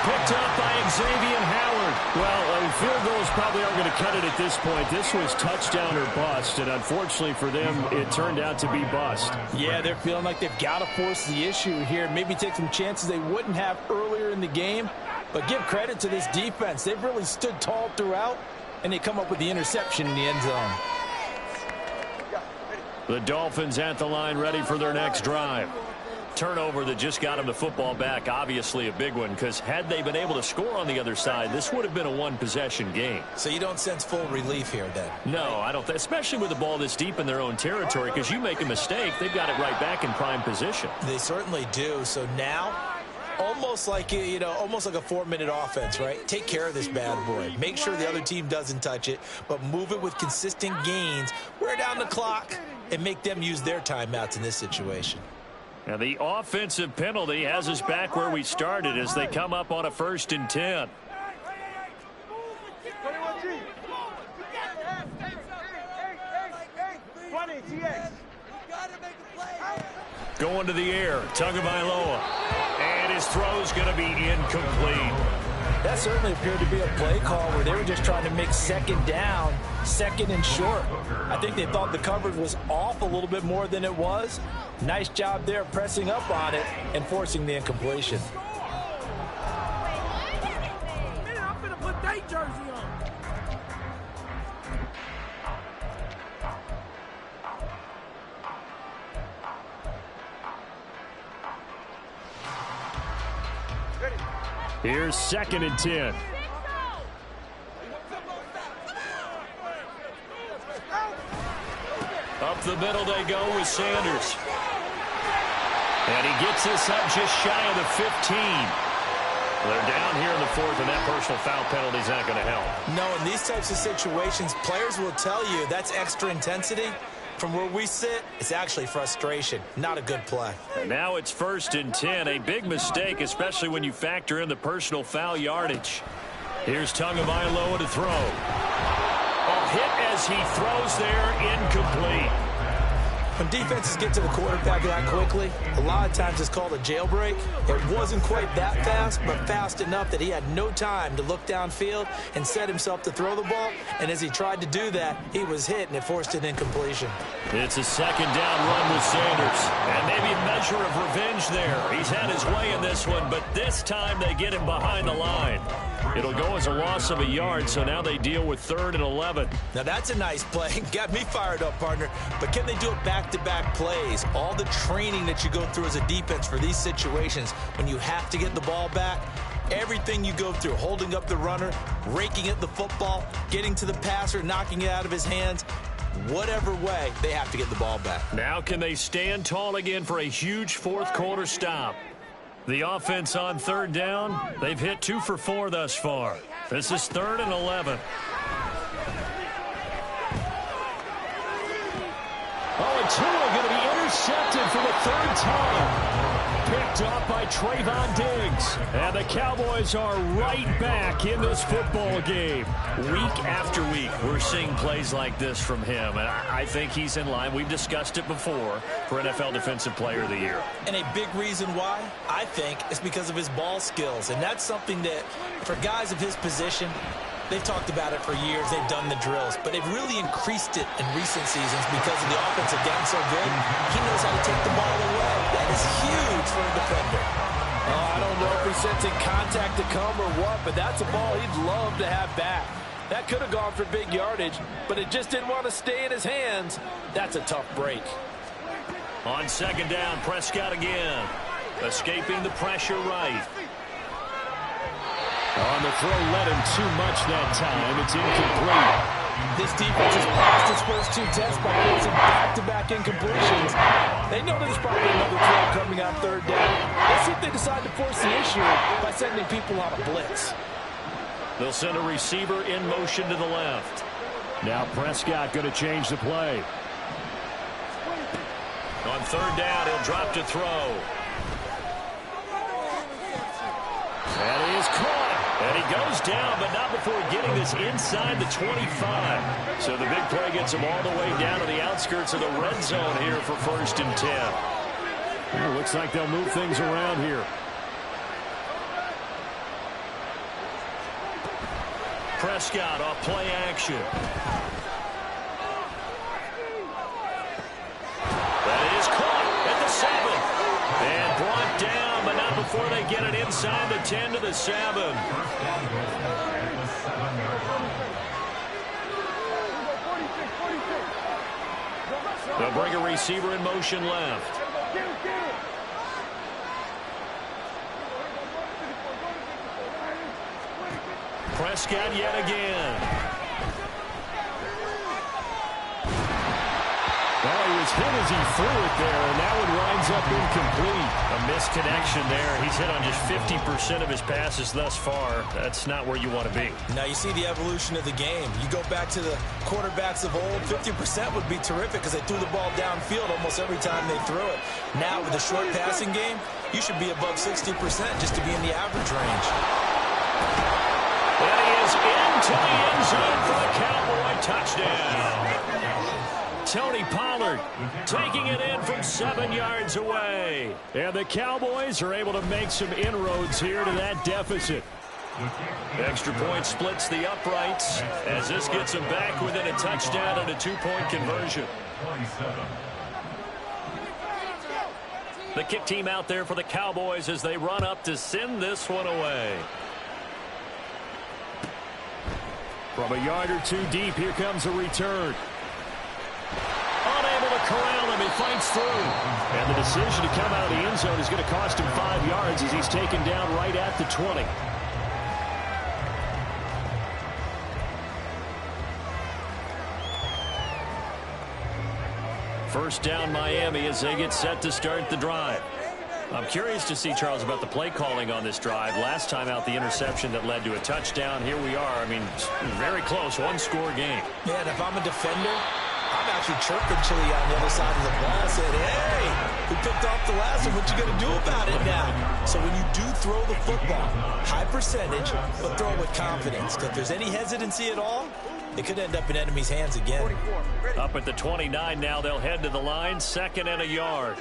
Speaker 4: Picked up by Xavier Howard. Well, field goals probably aren't going to cut it at this point. This was touchdown or bust, and unfortunately for them, it turned out to be bust.
Speaker 2: Yeah, they're feeling like they've got to force the issue here. Maybe take some chances they wouldn't have earlier in the game. But give credit to this defense. They've really stood tall throughout, and they come up with the interception in the end zone.
Speaker 4: The Dolphins at the line ready for their next drive.
Speaker 1: Turnover that just got him the football back, obviously a big one, because had they been able to score on the other side, this would have been a one-possession game.
Speaker 2: So you don't sense full relief here, then?
Speaker 1: No, I don't, especially with the ball this deep in their own territory, because you make a mistake, they've got it right back in prime position.
Speaker 2: They certainly do. So now, almost like a 4-minute offense, right? Take care of this bad boy. Make sure the other team doesn't touch it, but move it with consistent gains, wear down the clock, and make them use their timeouts in this situation.
Speaker 1: Now the offensive penalty has us back where we started as they come up on a 1st and 10. Going to the air, Tagovailoa, and his throw's going to be incomplete.
Speaker 2: That certainly appeared to be a play call where they were just trying to make second down, second and short. I think they thought the coverage was off a little bit more than it was. Nice job there pressing up on it and forcing the incompletion.
Speaker 5: I'm gonna put that jersey on.
Speaker 4: Here's 2nd and 10.
Speaker 1: Up the middle they go with Sanders. And he gets this up just shy of the 15. They're down here in the 4th, and that personal foul penalty is not going to help.
Speaker 2: No, in these types of situations, players will tell you that's extra intensity. From where we sit, it's actually frustration. Not a good play.
Speaker 1: And now it's 1st and 10. A big mistake, especially when you factor in the personal foul yardage. Here's Tagovailoa to throw. A hit as he throws there, incomplete.
Speaker 2: When defenses get to the quarterback that quickly, a lot of times it's called a jailbreak. It wasn't quite that fast, but fast enough that he had no time to look downfield and set himself to throw the ball. And as he tried to do that, he was hit, and it forced an incompletion.
Speaker 1: It's a 2nd down run with Sanders. And maybe a measure of revenge there. He's had his way in this one, but this time they get him behind the line. It'll go as a loss of a yard, so now they deal with 3rd and 11.
Speaker 2: Now that's a nice play. Got me fired up, partner. But can they do it back-to-back plays? All the training that you go through as a defense for these situations, when you have to get the ball back, everything you go through, holding up the runner, raking at the football, getting to the passer, knocking it out of his hands, whatever way, they have to get the ball back.
Speaker 1: Now can they stand tall again for a huge 4th quarter stop? The offense on 3rd down, they've hit 2 for 4 thus far. This is 3rd and 11.
Speaker 4: Oh, and Toon going to be intercepted for the 3rd time. Picked up by Trayvon Diggs. And the Cowboys are right back in this football game.
Speaker 1: Week after week, we're seeing plays like this from him. And I think he's in line. We've discussed it before for NFL Defensive Player of the Year.
Speaker 2: And a big reason why, I think, is because of his ball skills. And that's something that, for guys of his position, they've talked about it for years. They've done the drills. But they've really increased it in recent seasons because of the offense have gotten so good. He knows how to take the ball away. That is huge for a defender.
Speaker 5: Oh, I don't know if he's sensing contact to come or what, but that's a ball he'd love to have back. That could have gone for big yardage, but it just didn't want to stay in his hands. That's a tough break.
Speaker 1: On 2nd down, Prescott again. Escaping the pressure right.
Speaker 4: On the throw, led him too much that time. It's incomplete.
Speaker 2: This defense has passed its first 2 tests by forcing back-to-back incompletions. They know there's probably another throw coming on 3rd down. Let's see if they decide to force the issue by sending people on a blitz.
Speaker 4: They'll send a receiver in motion to the left. Now Prescott going to change the play.
Speaker 1: On 3rd down, he'll drop to throw.
Speaker 4: And he is caught.
Speaker 1: And he goes down, but not before getting this inside the 25. So the big play gets him all the way down to the outskirts of the red zone here for 1st and 10.
Speaker 4: Well, looks like they'll move things around here.
Speaker 1: Prescott off play action. That is caught at the 7. And brought down, but not before they get it inside the 10 to the 7. They'll bring a receiver in motion left. Prescott yet again.
Speaker 4: Well, he was hit as he threw it there, and that one winds up incomplete.
Speaker 1: A misconnection there. He's hit on just 50% of his passes thus far. That's not where you want to be.
Speaker 2: Now you see the evolution of the game. You go back to the quarterbacks of old, 50% would be terrific because they threw the ball downfield almost every time they threw it. Now with the short passing game, you should be above 60% just to be in the average range.
Speaker 1: And he is into the end zone for the Cowboy touchdown. Tony Pollard taking it in from 7 yards away.
Speaker 4: And the Cowboys are able to make some inroads here to that deficit.
Speaker 1: Extra point splits the uprights as this gets them back within a touchdown and a 2-point conversion. The kick team out there for the Cowboys as they run up to send this one away.
Speaker 4: From a yard or 2 deep, here comes a return.
Speaker 1: Unable to corral him, he fights through.
Speaker 4: And the decision to come out of the end zone is going to cost him 5 yards as he's taken down right at the 20.
Speaker 1: First down Miami as they get set to start the drive. I'm curious to see, Charles, about the play calling on this drive. Last time out, the interception that led to a touchdown. Here we are. I mean, very close, 1-score game.
Speaker 2: Yeah, and if I'm a defender, I'm actually chirping Chili on the other side of the ball. I said, hey, we picked off the last one. What you going to do about it now? So when you do throw the football, high percentage, but throw it with confidence. Because if there's any hesitancy at all, it could end up in enemy's hands again.
Speaker 1: Up at the 29 now, they'll head to the line, 2nd and a yard.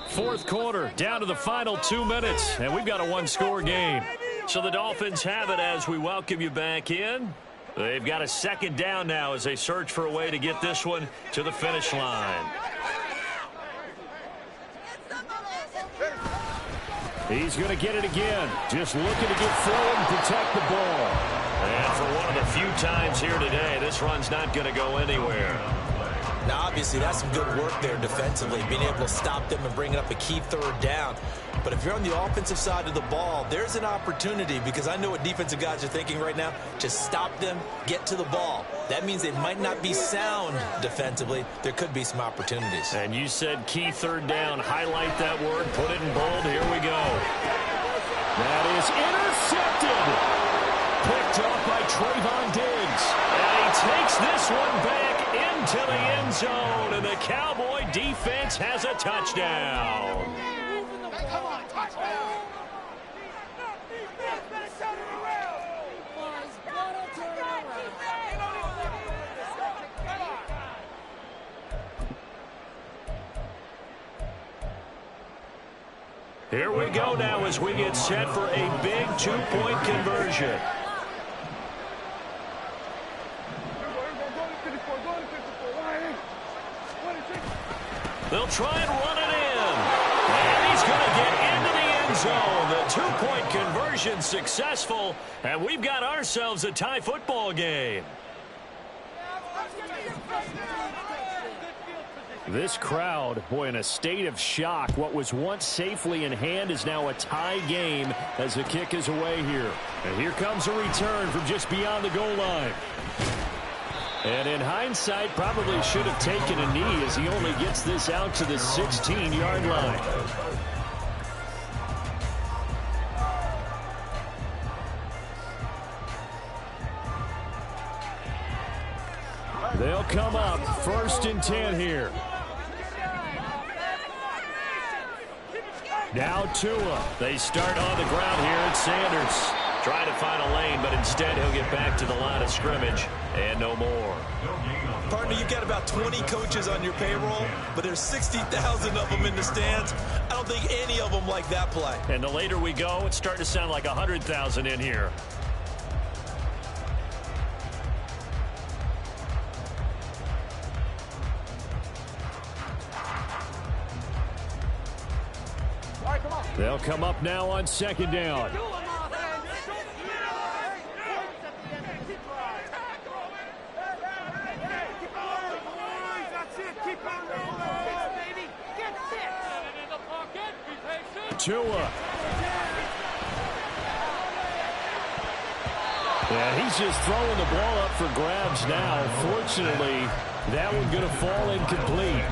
Speaker 1: Fourth quarter, down to the final 2 minutes, and we've got a 1-score game. So the Dolphins have it as we welcome you back in. They've got a 2nd down now as they search for a way to get this one to the finish line.
Speaker 4: He's going to get it again. Just looking to get forward and protect the ball.
Speaker 1: And for one of the few times here today, this run's not going to go anywhere.
Speaker 2: Now, obviously, that's some good work there defensively, being able to stop them and bring up a key 3rd down. But if you're on the offensive side of the ball, there's an opportunity because I know what defensive guys are thinking right now. Just stop them, get to the ball. That means they might not be sound defensively. There could be some opportunities.
Speaker 1: And you said key 3rd down. Highlight that word. Put it in bold. Here we go.
Speaker 4: That is intercepted. Picked off by Trayvon Diggs.
Speaker 1: And he takes this one back into the end zone. And the Cowboy defense has a touchdown.
Speaker 6: Come on, touchdown!
Speaker 1: Here we go now as we get set for a big 2-point conversion. They'll try and run it in. And he's going to get into the end zone. The 2-point conversion successful. And we've got ourselves a tie football game.
Speaker 4: This crowd, boy, in a state of shock. What was once safely in hand is now a tie game as the kick is away here. And here comes a return from just beyond the goal line. And in hindsight, probably should have taken a knee as he only gets this out to the 16-yard line. They'll come up 1st and 10 here. Now Tua. They start on the ground here at Sanders. Trying to find a lane, but instead he'll get back to the line of scrimmage and no more.
Speaker 5: Partner, you've got about 20 coaches on your payroll, but there's 60,000 of them in the stands. I don't think any of them like that play.
Speaker 4: And the later we go, it's starting to sound like 100,000 in here. They'll come up now on 2nd down. Tua. Yeah, he's just throwing the ball up for grabs now. Fortunately, that one going to fall incomplete.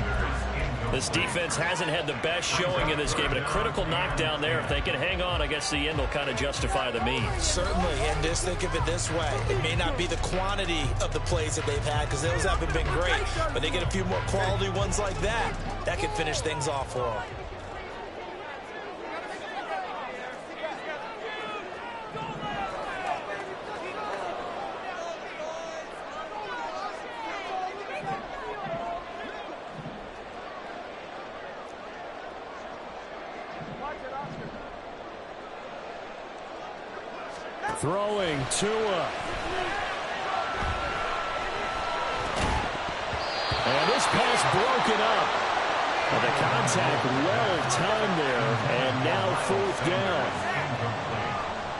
Speaker 1: This defense hasn't had the best showing in this game, but a critical knockdown there. If they can hang on, I guess the end will kind of justify the means.
Speaker 2: Certainly, and just think of it this way. It may not be the quantity of the plays that they've had because those haven't been great, but they get a few more quality ones like that. That could finish things off for them.
Speaker 4: Throwing Tua. And this pass broken up. And the contact well timed there. And now 4th down.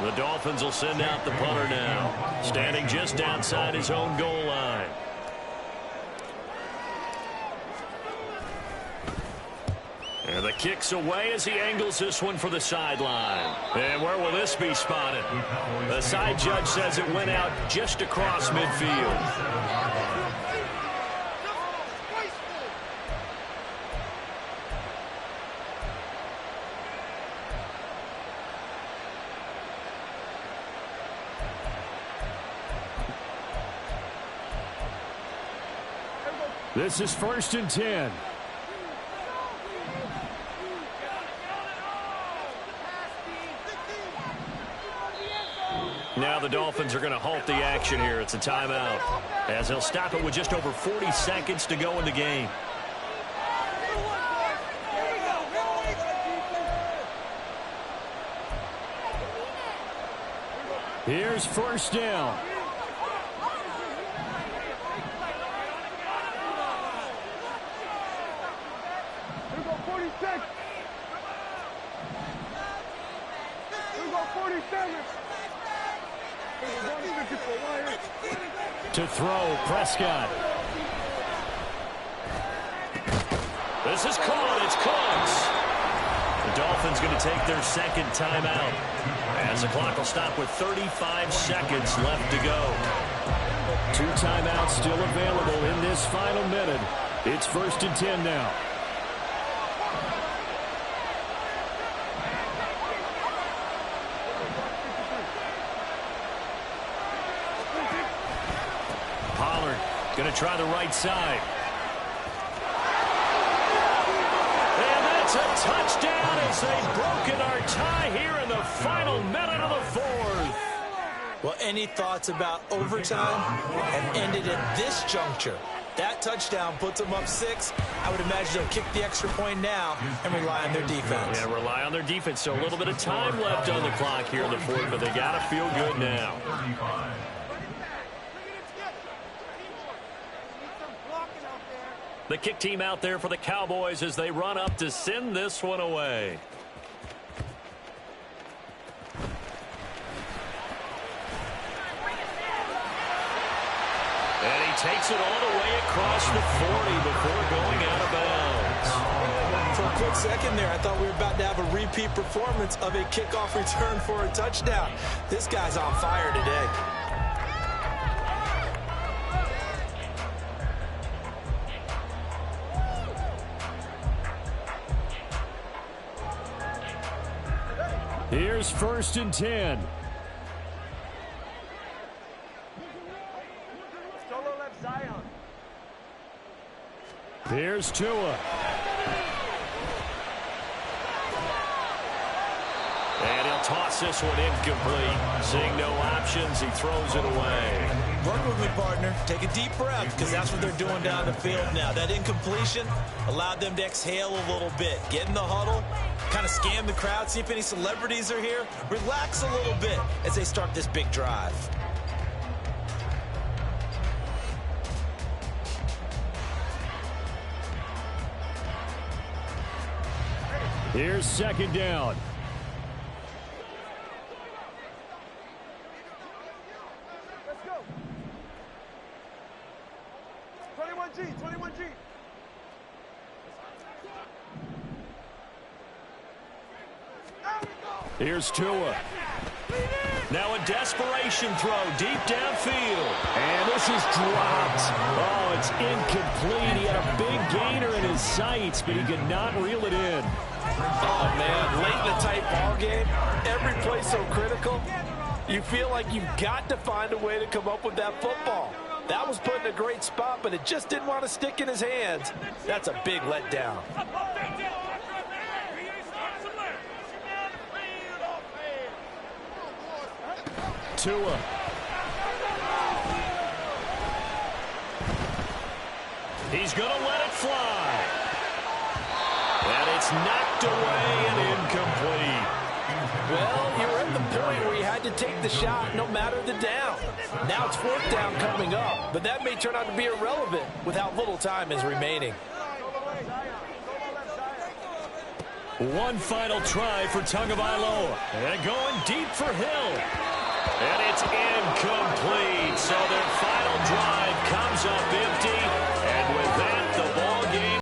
Speaker 1: The Dolphins will send out the punter now. Standing just outside his own goal line. And the kick's away as he angles this one for the sideline. And where will this be spotted? The side judge says it went out just across midfield.
Speaker 4: This is 1st and 10.
Speaker 1: Now the Dolphins are going to halt the action here. It's a timeout, as they'll stop it with just over 40 seconds to go in the game.
Speaker 4: Here's 1st down.
Speaker 6: Here go 46. Here go 47.
Speaker 4: To throw, Prescott.
Speaker 1: This is caught. It's Cooks. The Dolphins going to take their 2nd timeout, as the clock will stop with 35 seconds left to go.
Speaker 4: 2 timeouts still available in this final minute. It's 1st and 10 now.
Speaker 1: Going to try the right side. And that's a touchdown as they've broken our tie here in the final minute of the 4th.
Speaker 2: Well, any thoughts about overtime have ended at this juncture. That touchdown puts them up 6. I would imagine they'll kick the extra point now and rely on their defense.
Speaker 1: Yeah, rely on their defense. So a little bit of time left on the clock here in the 4th, but they got to feel good now. The kick team out there for the Cowboys as they run up to send this one away. And he takes it all the way across the 40 before going out of bounds.
Speaker 5: quick second there. I thought we were about to have a repeat performance of a kickoff return for a touchdown. This guy's on fire today.
Speaker 4: Here's 1st and 10.
Speaker 6: Solo left Zion.
Speaker 4: Here's Tua.
Speaker 1: And he'll toss this one incomplete. Seeing no options, he throws it away.
Speaker 5: Work with me, partner. Take a deep breath, because that's what they're doing down the field now. That incompletion allowed them to exhale a little bit. Get in the huddle, kind of scan the crowd, see if any celebrities are here. Relax a little bit as they start this big drive.
Speaker 4: Here's 2nd down.
Speaker 6: Let's go. 21G, 21G.
Speaker 4: Here's Tua.
Speaker 1: Now a desperation throw deep downfield.
Speaker 4: And this is dropped. Oh, it's incomplete. He had a big gainer in his sights, but he could not reel it in.
Speaker 2: Oh, man, late in the tight ball game, every play so critical. You feel like you've got to find a way to come up with that football. That was put in a great spot, but it just didn't want to stick in his hands. That's a big letdown.
Speaker 4: Tua.
Speaker 1: He's going to let it fly. And it's knocked away and incomplete.
Speaker 2: Well, you were at the point where you had to take the shot no matter the down. Now it's 4th down coming up, but that may turn out to be irrelevant with how little time is remaining.
Speaker 4: One final try for Tagovailoa.
Speaker 1: And going deep for Hill. And it's incomplete. So their final drive